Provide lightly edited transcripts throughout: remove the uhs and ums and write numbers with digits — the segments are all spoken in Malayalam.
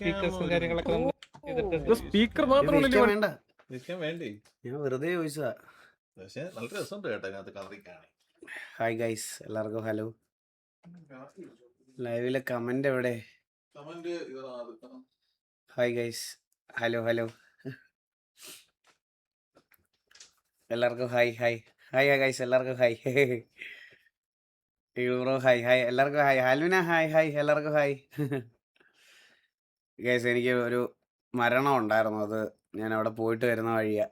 സ്പീക്കേഴ്സും കാര്യങ്ങളൊക്കെ സ്പീക്കർ മാത്രമല്ല വേണ്ട വേണ്ടേ? ഞാൻ വെറുതെ ചോദിച്ചതാ. പക്ഷെ നല്ല രസമുണ്ട് കേട്ടോ അതിനകത്ത് കവറിക്കാണ്. ഹായ് ഗൈസ്, എല്ലാവർക്കും ഹലോ. ലൈവിലെ കമന്റ് എവിടെ? Comment hi guys, hello hello. എല്ലാവർക്കും hi hi hi hi guys, എല്ലാവർക്കും ഹായ്. ബ്രോ ഹായ് ഹായ്, എല്ലാവർക്കും ഹായ്. ആൽവിന ഹായ് ഹായ്, എല്ലാവർക്കും ഹായ്. ഗൈസ്, എനിക്ക് ഒരു മരണം ഉണ്ടായിരുന്നു. അത് ഞാൻ അവിടെ പോയിട്ട് വരുന്ന വഴിയാ.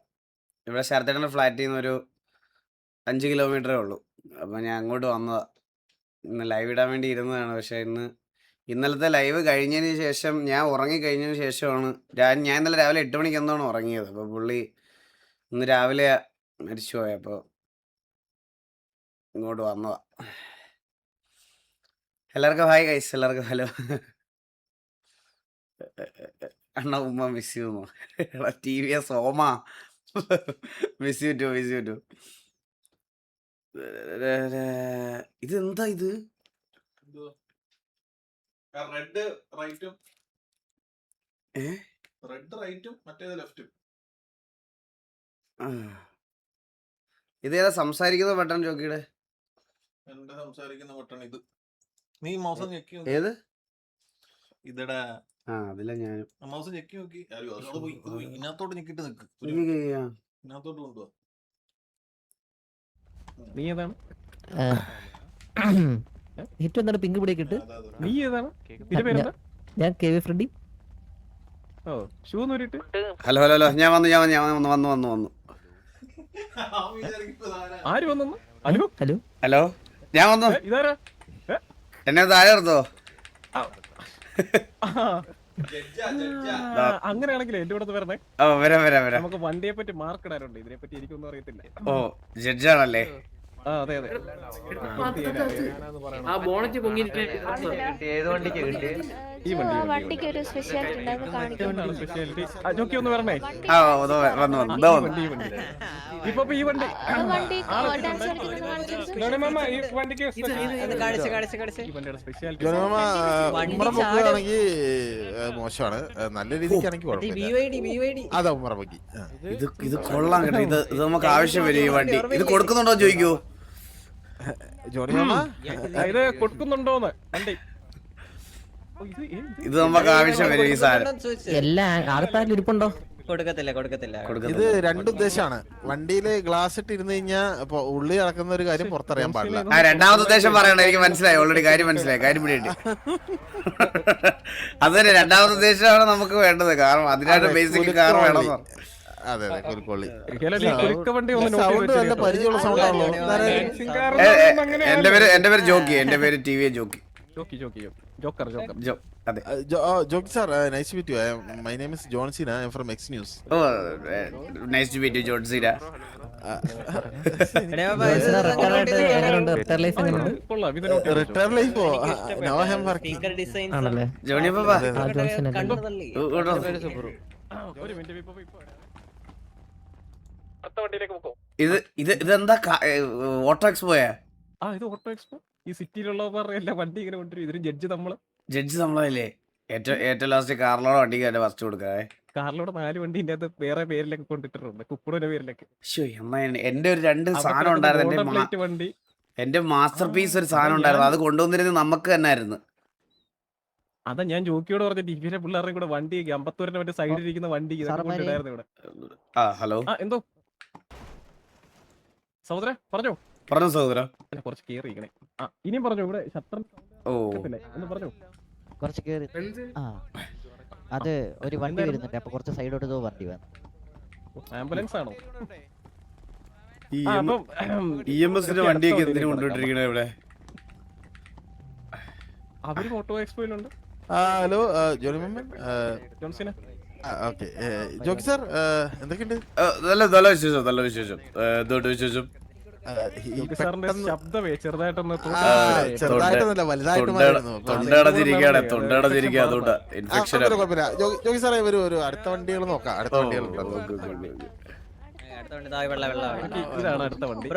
ഇവിടെ ശരത്തേട്ടൻ്റെ ഫ്ലാറ്റിൽ നിന്ന് ഒരു 5 കിലോമീറ്ററേ ഉള്ളൂ. അപ്പം ഞാൻ അങ്ങോട്ട് വന്നതാ. ഇന്ന് ലൈവ് ഇടാൻ വേണ്ടി ഇരുന്നതാണ്. പക്ഷേ ഇന്നലത്തെ ലൈവ് കഴിഞ്ഞതിന് ശേഷം ഞാൻ ഉറങ്ങിക്കഴിഞ്ഞതിന് ശേഷമാണ് ഞാൻ ഇന്നലെ രാവിലെ 8 മണിക്ക് എന്താണ് ഉറങ്ങിയത്. അപ്പോൾ പുള്ളി ഇന്ന് രാവിലെ മരിച്ചുപോയി. അപ്പോൾ ഇങ്ങോട്ട് വന്നതാ. എല്ലാവർക്കും ഹായ് ഗൈസ്, എല്ലാവർക്കും ഹലോ. അണ്ണ ഉമ്മ മിസ് ചെയ്യുന്നു. ടി വി എസ് ഓമ miss you too, miss you too. ഇതെന്താ ഇത്? റെഡ് റൈറ്റും ഏ റെഡ് റൈറ്റും മറ്റേത് ലെഫ്റ്റും. ഇതേതാ സംസാരിക്കുന്ന ബട്ടൺ ജോക്കിയുടെ? എന്റെ സംസാരിക്കുന്ന ബട്ടൺ ഇത്. നീ മൗസ് ഞെക്കി ഏത്? ഇതടാ. അതില്ല, ഞാൻ മൗസ് ഞെക്കി നോക്കി. ഇതിനകത്തോട്ട് ഞെക്കിട്ട് നിക്ക്. ഇതിനകത്തോട്ട് കൊണ്ടുപോവാ. നീ ഏതാണ്? ഏറ്റവും എന്താണ് പിങ്ക് പിടിയൊക്കെ ഇട്ട്? നീ ഏതാണ്? നിന്റെ പേരെന്താ? ഞാൻ കെ വി ഫ്രണ്ടി. ഓ, ഷൂ നൂരിട്ട്. ഹലോ ഹലോ ഹലോ, ഞാൻ വന്നു. ആര് വന്നു? ഹലോ ഹലോ ഹലോ, ഞാൻ വന്നു. ഇതാരാ? എന്നെ താഴെ എടുത്തോ? അങ്ങനെയാണെങ്കിലേ എന്റെ കൂടെ വരണേ. ഓ, വരാം. നമുക്ക് വണ്ടിയെ പറ്റി മാർക്ക് ഇടാനുണ്ട്. ഇതിനെ പറ്റി എനിക്കൊന്നും അറിയത്തില്ല. ഓ, ജഡ്ജാണല്ലേ? അതെ. ഈ വണ്ടിക്ക് ഒരു സ്പെഷ്യാലിറ്റി ഉണ്ടെന്ന് കാണിക്കുന്നു. സ്പെഷ്യാലിറ്റി ജോക്കി ഒന്ന് വരണേ. വന്നു. ഇപ്പൊ ഈ വണ്ടി ഡാൻസ് കളിക്കുന്നത് കാണിച്ചു. ഈ വണ്ടിക്ക് ഈ വണ്ടിയുടെ സ്പെഷ്യാലിറ്റി മോശമാണ്. നല്ല രീതിക്കാണെങ്കിൽ ഇത് കൊള്ളാം കേട്ടോ. ഇത് നമുക്ക് ആവശ്യം വരും. ഈ വണ്ടി ഇത് കൊടുക്കുന്നുണ്ടോ ചോദിക്കൂ. ഇത് കൊടുക്കുന്നുണ്ടോന്ന് വണ്ടി. ഇത് നമുക്ക് ആവശ്യം വരും ഈ സാധനം. എല്ലാ ആൾക്കാരിലും ഇരിപ്പുണ്ടോ? കൊടുക്കത്തില്ല. ഇത് രണ്ടുദ്ദേശമാണ്. വണ്ടിയില് ഗ്ലാസ് ഇട്ട് ഇരുന്ന് കഴിഞ്ഞാൽ ഉള്ളി നടക്കുന്ന ഒരു കാര്യം പുറത്തറിയാൻ പാടില്ല. രണ്ടാമത്തെ ഉദ്ദേശം പറയണ്ട. എനിക്ക് മനസ്സിലായി, ഓൾറെഡി കാര്യം പിടിയുണ്ട്. അത് തന്നെ രണ്ടാമത്തെ ഉദ്ദേശമാണ് നമുക്ക് വേണ്ടത്. കാരണം അതിനായിട്ട് ബേസിക് കാർ വേണം. അതെ, കുരുക്കൊള്ളി. സൗണ്ട് നല്ല പരിചയമുള്ള സൗണ്ടാണല്ലോ. എന്റെ പേര് ജോക്കി. എന്റെ പേര് ടി വി ജോക്കി. അതെ, Jockey sir, nice to meet you. My name is John Cena. I am from X news. Oh, nice to meet you John Cena. Retire ലൈഫോ? No I am working. ആണല്ലേ? ജോണി പാപ്പ, ഇതെന്താ ഓട്ടോ എക്സ്പോയാ? ഇത് ഓട്ടോ എക്സ്പോ. ഈ സിറ്റിയിലുള്ളവരുടെ വണ്ടി ഇങ്ങനെ കൊണ്ടുവരും. ഇതിന് ജഡ്ജ് നമ്മളല്ലേ? ഏറ്റവും ലാസ്റ്റ് കാറിലോടെ വണ്ടിക്ക് എന്റെ ഫസ്റ്റ് കൊടുക്കാവേ. കാറിലൂടെ 4 വണ്ടി ഇതിന്റെ അകത്ത് വേറെ പേരിലൊക്കെ കൊണ്ടിട്ടുണ്ട്. കുക്കുടന്റെ പേരിലൊക്കെ. എന്റെ ഒരു 2 സാധനം ഉണ്ടായിരുന്നു. വണ്ടി എന്റെ മാസ്റ്റർ പീസ് ഒരു സാധനം ഉണ്ടായിരുന്നു. അത് കൊണ്ടുവന്നിരുന്നത് നമുക്ക് തന്നെ ആയിരുന്നു. അതാ ഞാൻ ജോക്കിയോട് പറഞ്ഞിട്ട് ഇവരെ പിള്ളേരുടെ കൂടെ വണ്ടി അമ്പത്തൂരിന്റെ മറ്റേ സൈഡിൽ ഇരിക്കുന്ന വണ്ടി കൊണ്ടിട്ടായിരുന്നു ഇവിടെ. ഹലോ, എന്തോ സഹോദര പറഞ്ഞു സഹോദര. കുറച്ച് കേറി ഇരിക്കണേ. ഇനിയും പറഞ്ഞു ഇവിടെ ശത്രു. ഓ, എന്ന് പറഞ്ഞു കുറച്ച് കേറി. അത് ഒരു വണ്ടി വരുന്നുണ്ട്. അപ്പൊ കുറച്ച് സൈഡോട്ട് വണ്ടി വന്നു. ആംബുലൻസ് ആണോ? EMSന്റെ വണ്ടിയൊക്കെ എന്തിനു കൊണ്ടുപോയിട്ടിരിക്കണേ ഇവിടെ? അവര് ഓട്ടോ എക്സ്പോയിലുണ്ട്. ഹലോ ജോണി മാമൻ, ജോൺസിന. ഓക്കെ. ജോക്കി സാർ, എന്തൊക്കെയുണ്ട്? നല്ല വിശേഷം. വിശേഷം. ശബ്ദമേ ചെറുതായിട്ടൊന്ന് ചെറുതായിട്ടൊന്നല്ല, വലുതായിട്ട് തൊണ്ടടച്ചിരിക്കുക. അതുകൊണ്ട് ഇൻഫെക്ഷൻ. ജോക്കി സാറേ, ഒരു അടുത്ത വണ്ടികൾ നോക്കാം. അടുത്ത വണ്ടികൾ ഇതാണ് അടുത്ത വണ്ടി.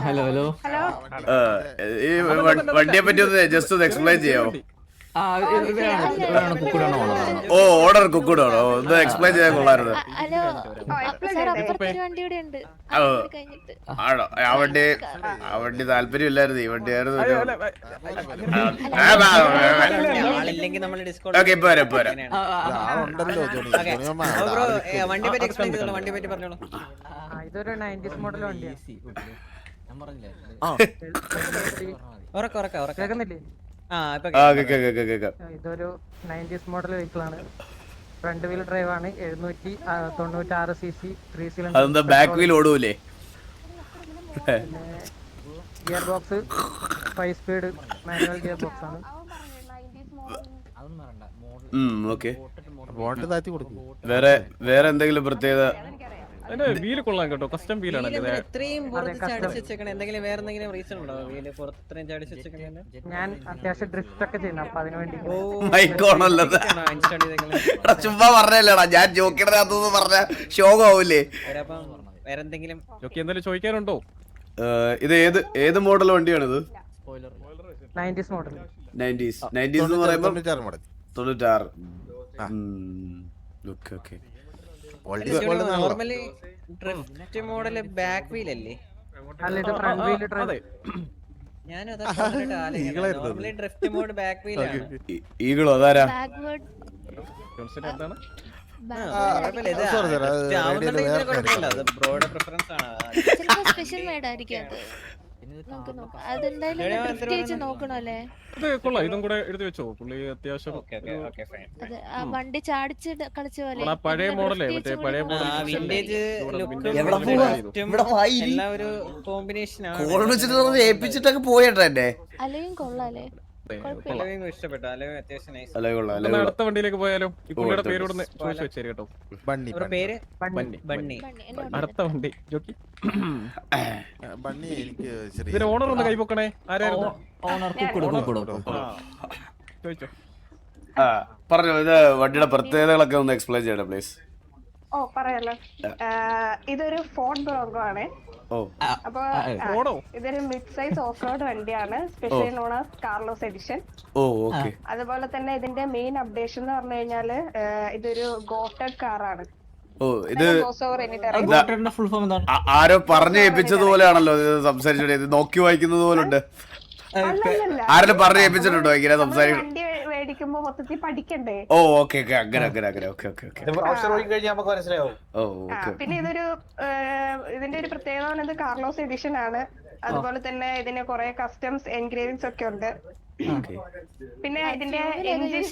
ഹലോ, ഈ വണ്ടിയെ പറ്റി ഒന്ന് ജസ്റ്റ് ഒന്ന് എക്സ്പ്ലെയിൻ ചെയ്യാമോ? ഓ ഓർഡർ കുക്കൂഡ് ആണോ? ഒന്ന് എക്സ്പ്ലെയിൻ ചെയ്യാൻ കൊള്ളായിരുന്നു. ഹലോ സാർ അപ്പുറത്തൊരു വണ്ടി കൂടെ ഉണ്ട് കഴിഞ്ഞിട്ട് ആണോ? ആ വണ്ടി താല്പര്യമില്ലായിരുന്നു, ഈ വണ്ടിയായിരുന്നു. ഓക്കെ ഇപ്പൊ വരാം, ഇപ്പൊ വരാം. ആളുണ്ടല്ലോ ഇതൊരു 90s മോഡൽ വണ്ടിയാണ്. കേൾക്കുന്നില്ലേ? ഇതൊരു 90s മോഡൽ വെഹിക്കിൾ ആണ്. ഫ്രണ്ട് വീൽ ഡ്രൈവ് ആണ്. 796 cc 3 സിലിണ്ടർ. അതെന്താ ബാക്ക് വീൽ ഓടൂലേ? Gearbox 5 speed manual gearbox ആണ്. ഓക്കെ. ബോട്ട് താത്തി കൊടുക്കും. വേറെ എന്തെങ്കിലും പ്രത്യേകത? അതിന്റെ വീല് കൊള്ളാൻ കേട്ടോ, കസ്റ്റം വീലാണ്. ഞാൻ അത്യാവശ്യം ഡ്രിഫ്റ്റ് ഒക്കെ ചെയ്യുന്നു, അപ്പൊ അതിനുവേണ്ടി ചുമ്മാ പറഞ്ഞല്ലേടാ, ഞാൻ ജോക്കിടത്ത് പറഞ്ഞ ശോകാവൂലേ? എന്തെങ്കിലും ചോദിക്കാനുണ്ടോ? ഇത് ഏത് മോഡൽ വണ്ടിയാണിത്? 90s model. 90s എന്ന് പറയുമ്പോ 96. Okay. Normally drift model back wheel അല്ലേ? അല്ല, ഇത് front wheel drive. Normally drift mode back wheel ആണ്. ഈഗിളോ അതാരാ? ബാക്ക്വേർഡ് ബ്രോഡ് പ്രിഫറൻസ് ആണ്. ചിലപ്പോ സ്പെഷ്യൽ മെയ്ഡ് ആയിരിക്കും അത്. നമുക്ക് നോക്കാം. അതെന്തായാലും പ്രത്യേകിച്ച് നോക്കണല്ലേ. ഇത് കൊള്ളാം, ഇതും കൂടെ എടുത്ത് വെച്ചോ. പുള്ളി അത്യാവശ്യം അത് ആ വണ്ടി ചാടിച്ച് കളിച്ച പോലെ പഴയ മോഡലേ, മറ്റേ പഴയ മോഡൽ വിന്റേജ് എല്ലാം ഒരു കോമ്പിനേഷൻ ആണ്. കോൾ വെച്ചിട്ട് ഏൽപ്പിച്ചിട്ടൊക്കെ പോയേട്ടാ എന്നെ. അലയും കൊള്ളാല്ലേ, ഇഷ്ടപ്പെട്ടു. അല്ലെങ്കിൽ അത്യാവശ്യം nice. അല്ലേ കൊള്ളാം. അടുത്ത വണ്ടിയിലേക്ക് പോയാലോ? ഈ പുള്ളിയുടെ പേരോട് ചോദിച്ചു വെച്ചേരി കേട്ടോ. അവരുടെ പേര് ബണ്ണി. ബണ്ണി. അടുത്ത വണ്ടി ജോക്കി. ബണ്ണി എനിക്ക് ചെറിയ ഇതിന് ഓണർ ഒന്ന് കൈപ്പൊക്കണേ. ആരായിരുന്നു ചോദിച്ചോ? പറഞ്ഞോ, ഇത് വണ്ടിയുടെ പ്രത്യേകതകളൊക്കെ ഒന്ന് എക്സ്പ്ലെയിൻ ചെയ്യണം പ്ലീസ്. ഓ പറയാലോ. ഇതൊരു ഫോർഡ് ബ്രോങ്കോ ആണ്. അപ്പൊ ഇതൊരു മിഡ് സൈസ് ഓഫ് റോഡ് വണ്ടിയാണ്, specially known as Carlos edition. അതുപോലെ തന്നെ ഇതിന്റെ മെയിൻ അപ്ഡേഷൻ എന്ന് പറഞ്ഞു കഴിഞ്ഞാല് ഇതൊരു ഗോട്ടഡ് കാറാണ്. ആരോ പറഞ്ഞു ഏൽപ്പിച്ചതുപോലെയാണല്ലോ ഇത് സംസാരിച്ചത്, നോക്കി വായിക്കുന്നത് പോലുണ്ട്. ആരെങ്കിലും പറഞ്ഞു ഏൽപ്പിച്ചിട്ടുണ്ടോ ഇങ്ങനെ സംസാരിക്കണം? വണ്ടി മേടിക്കുമ്പോ മൊത്തത്തിൽ പഠിക്കണ്ടേ? ഓ ഓക്കെ അങ്ങനെ. പിന്നെ ഇതിന്റെ ഒരു പ്രത്യേകത പറയുന്നത് കാർലോസ് എഡിഷൻ ആണ്. അതുപോലെ തന്നെ ഇതിന് കുറെ കസ്റ്റംസ് എൻഗ്രേവിംഗ്സ് ഒക്കെ ഉണ്ട്. പിന്നെ ഇതിന്റെ എഞ്ചിൻ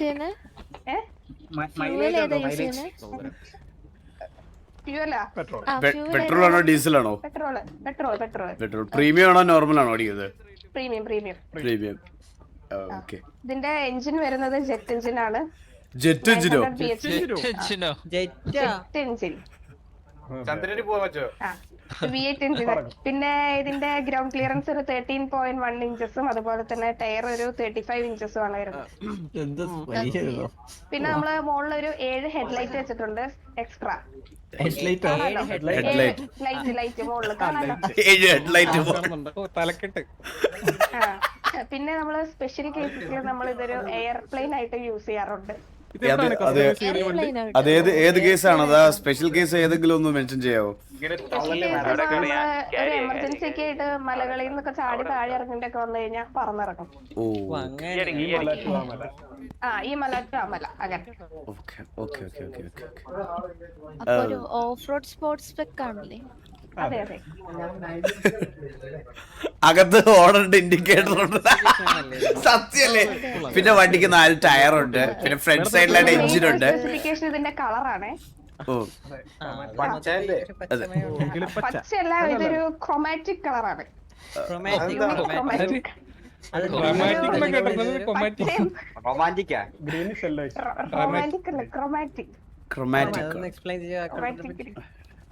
പെട്രോൾ ആണോ ഡീസൽ ആണോ? പെട്രോൾ. പ്രീമിയം ആണോ നോർമൽ ആണോ ഓടിക്കുന്നത്? പ്രീമിയം. ഇതിന്റെ എഞ്ചിൻ വരുന്നത് ജെറ്റ് എഞ്ചിൻ ആണ്. ജെറ്റ് എഞ്ചിനോ? V8 engine. പിന്നെ ഇതിന്റെ ഗ്രൗണ്ട് ക്ലിയറൻസ് ഒരു 13.1 ഇഞ്ചസും അതുപോലെ തന്നെ ടയർ ഒരു 35 ഇഞ്ചസും ആണ് വരുന്നത്. പിന്നെ നമ്മള് മുകളിൽ ഒരു 7 ഹെഡ്ലൈറ്റ് വെച്ചിട്ടുണ്ട് എക്സ്ട്രാ. ലൈറ്റ് മുകളിൽ തലക്കെട്ട്. പിന്നെ നമ്മള് സ്പെഷ്യൽ കേസസിൽ നമ്മൾ ഇതൊരു എയർപ്ലെയിൻ ആയിട്ട് യൂസ് ചെയ്യാറുണ്ട്. ഏത് കേസാണ്? അതാ സ്പെഷ്യൽ കേസ് ഏതെങ്കിലും ഒന്ന് മെൻഷൻ ചെയ്യാവോ? എമർജൻസി ഒക്കെ ആയിട്ട് മലകളിൽ നിന്നൊക്കെ ചാടി താഴെ ഇറങ്ങിട്ടൊക്കെ വന്നു കഴിഞ്ഞാൽ പറന്നിറങ്ങും. ഈ മല ടു ആ മല അങ്ങനെ. അപ്പൊ ഒരു ഓഫ് റോഡ് സ്പോർട്സ് സ്പെക് ആണല്ലേ? അതെ. അകത്ത് ഓണറുണ്ട്, ഇൻഡിക്കേറ്റർ ഉണ്ട്, സത്യല്ലേ? പിന്നെ വണ്ടിക്ക് 4 ടയർ ഉണ്ട്, പിന്നെ ഫ്രണ്ട് സൈഡിലായിട്ട് എഞ്ചിൻ ഉണ്ട്. സ്പെസിഫിക്കേഷൻ ഇതിന്റെ കളറാണ്. പച്ചയല്ല, ഇതൊരു ക്രോമാറ്റിക് കളറാണ്.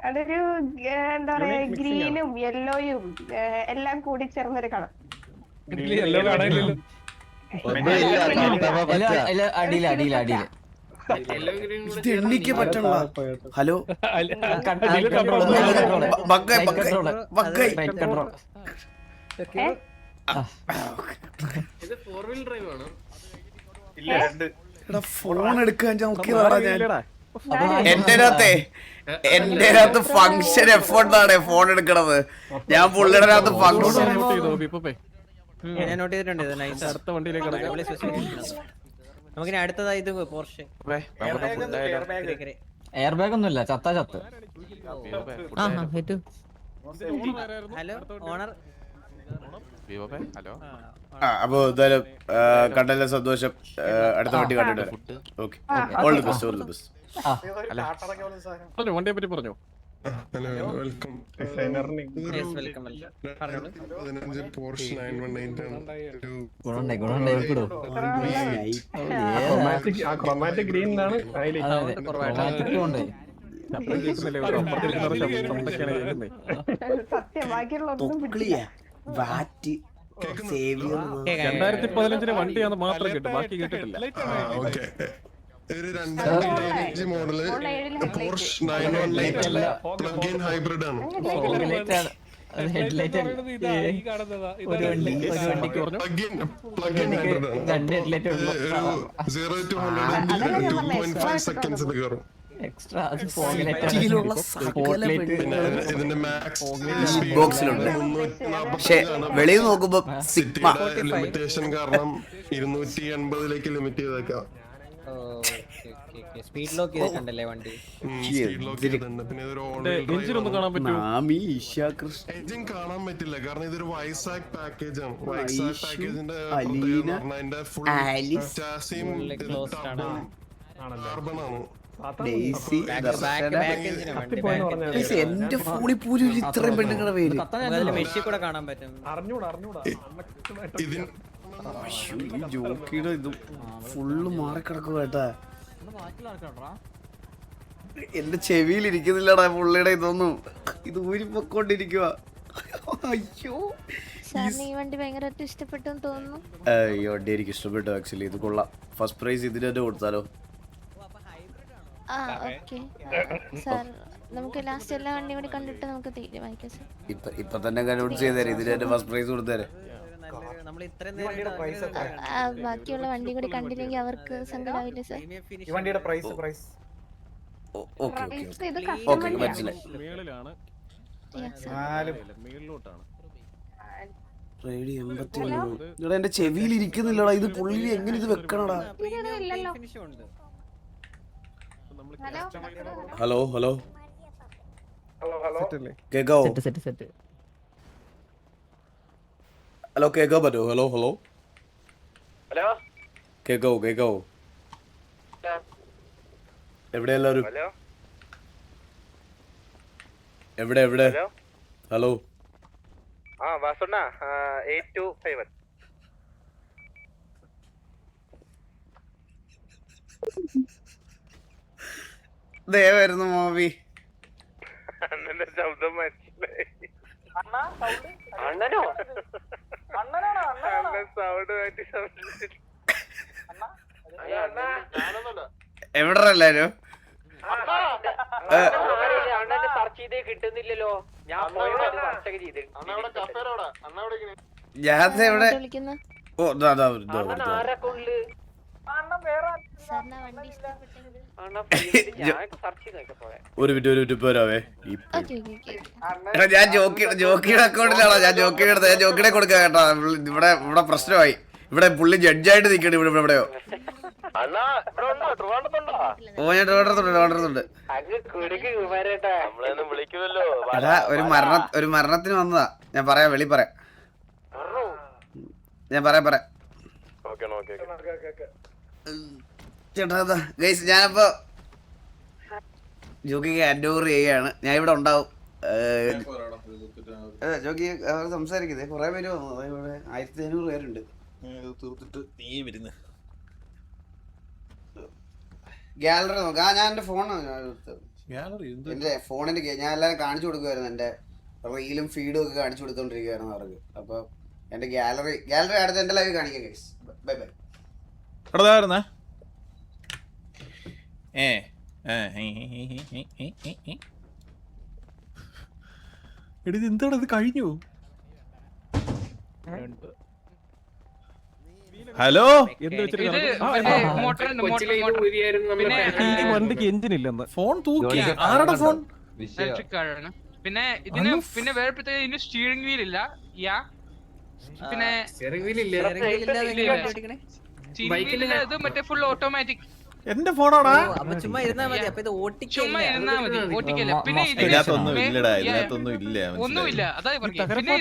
അതൊരു എന്താ പറയാ, ഗ്രീനും യെല്ലോയും എല്ലാം കൂടി ചേർന്നൊരു കളർ. എണ്ണിക്ക് പറ്റുള്ള. ഹലോ എടാ ഫോൺ എടുക്കാൻ നോക്കിയതാടാ ഞാൻ. എന്റെ അകത്ത് ഫംഗ്ഷൻ എഫോർട്ടാണ് ഫോൺ എടുക്കണത്. ഞാൻ പുള്ളിയുടെ അകത്ത് ഫംഗ്ഷൻ ഞാൻ നോട്ട് ചെയ്തിട്ടുണ്ട് ഇത് നൈസ്. അടുത്ത വണ്ടിയിലേക്ക് നമുക്ക് അടുത്തതായി ഇത് പോർഷെ. എയർ ബാഗ് ഒന്നുമില്ല, ചത്ത. Hello owner. അപ്പൊ എന്തായാലും കണ്ടല്ലോ സന്തോഷം. അടുത്ത വണ്ടി കണ്ടിട്ട് okay. All the best, all the best. വണ്ടിയെ പറ്റി പറഞ്ഞോ. വെൽക്കം. യെസ് വെൽക്കം പറഞ്ഞോളൂ. 15 പോർഷ് 918 ആണ്. ക്രോമാറ്റിക് ഗ്രീനിലാണ് സത്യം ബാക്കിയുള്ളതൊന്നും പിടിക്കില്ല. 2015 വണ്ടിയാണ് മാത്രം കേട്ടു, ബാക്കി കേട്ടിട്ടില്ല. ഓക്കെ. ഒരു 2015 model Porsche 918 plug in hybrid ആണ്. പ്ലഗ് ഇൻ ഹൈബ്രിഡ് ആണ്. 0 to 100 2.5 സെക്കൻഡ്സിൽ കയറും. പിന്നെ ഇതിന്റെ മാക്സ് ബോക്സിലുണ്ട്. പക്ഷെ വെളിയിൽ നോക്കുമ്പോ ലിമിറ്റേഷൻ കാരണം 280 ലിമിറ്റ് ചെയ്തേക്കാം. സ്പീഡ് ലോക്ക് ചെയ്തിട്ടുണ്ടല്ലേ വണ്ടി? സ്പീഡ് ലോക്ക് ചെയ്തിട്ടുണ്ട്. പിന്നെ ഇതൊരു എഞ്ചിൻ ഒന്നും കാണാൻ പറ്റുമോ? എഞ്ചിൻ കാണാൻ പറ്റില്ല കാരണം ഇതൊരു വൈസാക് പാക്കേജ് ആണ്. വൈസാക് പാക്കേജിന്റെ പ്രത്യേകത അതിന്റെ ഫുൾ ചാസിയും കാർബൺ ആണ്. എന്റെ ഫോണിൽ പോലും ഇത്രയും പെണ്ണുങ്ങളുടെ പേര് മെഷി കൂടെ കാണാൻ പറ്റും. ഇതിന് ജോക്കിയുടെ ഇത് ഫുള്ള് മാറിക്കിടക്കുക കേട്ടാ. എന്റെ ചെവിയിൽ ഇരിക്കുന്നില്ലടാ പുള്ളിയുടെ ഇതൊന്നും. ഇത് ഊരിപ്പൊക്കോണ്ടിരിക്കുക. അയ്യോ സാറിന് ഈ വണ്ടി ഭയങ്കരമായിട്ട് ഇഷ്ടപ്പെട്ടു തോന്നുന്നു. ഈ വണ്ടി എനിക്ക് ഇഷ്ടപ്പെട്ടു ആക്ച്വലി. ഇത് കൊള്ളാം. ഫസ്റ്റ് പ്രൈസ് ഇതിന് തന്നെ കൊടുത്താലോ? ആ ഓക്കെ സാർ, നമുക്ക് ലാസ്റ്റ് എല്ലാ വണ്ടിയും കൂടി കണ്ടിട്ട് നമുക്ക് തീരുമാനിക്കാം സാർ. ഇപ്പൊ തന്നെ കൺവിൻസ് ചെയ്തേരെ. ഇതിന് തന്നെ ഫസ്റ്റ് പ്രൈസ് കൊടുത്തേരെ. ബാക്കിയുള്ള വണ്ടി കൂടി കണ്ടില്ലെങ്കിൽ അവർക്ക് സങ്കടമാവില്ലേ സാർ? ഓക്കെ മനസ്സിലായി. മേളിലാണ്, മേളിലോട്ടാണ്. എന്റെ ചെവിയിൽ ഇരിക്കുന്നില്ലടാ. ഇത് പുള്ളി എങ്ങനെ ഇത് വെക്കണടാ? ഹലോ ഹലോ കേക്കാവോ? ഹലോ കേക്കാൻ പറ്റുമോ? ഹലോ ഹലോ കേക്കാവോ? എവിടെ എല്ലാവരും? എവിടെ? ഹലോ ദേവായിരുന്നു മോവി. ശബ്ദം മനസ്സിലായി. എവിടെ എല്ലാരും? കിട്ടുന്നില്ലല്ലോ. ഞാൻ എവിടെ? ഓ ഒരു മിനിറ്റ് പോരാവേ. ഞാൻ ജോക്കിയുടെ അക്കൗണ്ടിലാണോ? ഞാൻ ജോക്കിയുടെ കൊടുക്കാം കേട്ടോ. ഇവിടെ പ്രശ്നമായി. ഇവിടെ പുള്ളി ജഡ്ജായിട്ട് നിൽക്കണ ഇവിടെയോ. ഓ ഞാൻ ട്രിവാൻഡ്രത്തുണ്ട്. എടാ ഒരു മരണത്തിന് വന്നതാ. ഞാൻ പറയാം, വെളി പറയാം. ഞാൻ പറയാം. ചേട്ടാ ഗൈസ്, ഞാനപ്പോ ജോക്കിക്ക് ഹാൻഡ് ഓവർ ചെയ്യാണ്. ഞാൻ ഇവിടെ ഉണ്ടാവും. ജോക്കി സംസാരിക്കുന്നേ. കുറെ പേര് വന്നു. ഇവിടെ 1500 പേരുണ്ട്. തീർത്തിട്ട് നീ വരുന്നു. ഗാലറി നോക്കാം. ഞാൻ എന്റെ ഫോൺ എന്റെ ഫോണിന്റെ ഞാൻ എല്ലാവരും കാണിച്ചു കൊടുക്കുമായിരുന്നു. എന്റെ റീലും ഫീഡും ഒക്കെ കാണിച്ചു കൊടുത്തോണ്ടിരിക്കുവായിരുന്നു അവർക്ക്. അപ്പൊ എന്റെ ഗാലറി അടുത്ത് എന്റെ ലൈവ് കാണിക്കാം ഗൈസ്. Bye bye. എന്താണ് ഇത് കഴിഞ്ഞു? ഹലോ എന്ത് വെച്ചിട്ട് ഇത് കറങ്ങും? ആ, മറ്റേ ആ, മോട്ടറുണ്ട് മോട്ടർ പിന്നെ ഈ വണ്ടിക്ക് എഞ്ചിൻ ഇല്ലെന്ന്. ഫോൺ തൂക്കി ആരുടെ ഫോൺ? ഇലക്ട്രിക് കാറാണ്. പിന്നെ ഇതിന് പിന്നെ വേറെ പ്രത്യേക ഇതിന് സ്റ്റിയറിംഗ് വീൽ ഇല്ല. പിന്നെ സ്റ്റീരിംഗ് വീൽ ഇത് മറ്റേ ഫുൾ ഓട്ടോമാറ്റിക്. എന്റെ ഫോണാടാ. ചുമ്മാ ഇരുന്നാ മതി. അപ്പൊ ഇത് ചുമ്മാ ഇരുന്നാ മതി, ഓട്ടിക്കല്ല. പിന്നെ ഇതിനകത്തൊന്നും ഇല്ലടാ, ഇതിനകത്തൊന്നും ഇല്ല. ഒന്നുമില്ല, അതായത് പിന്നെ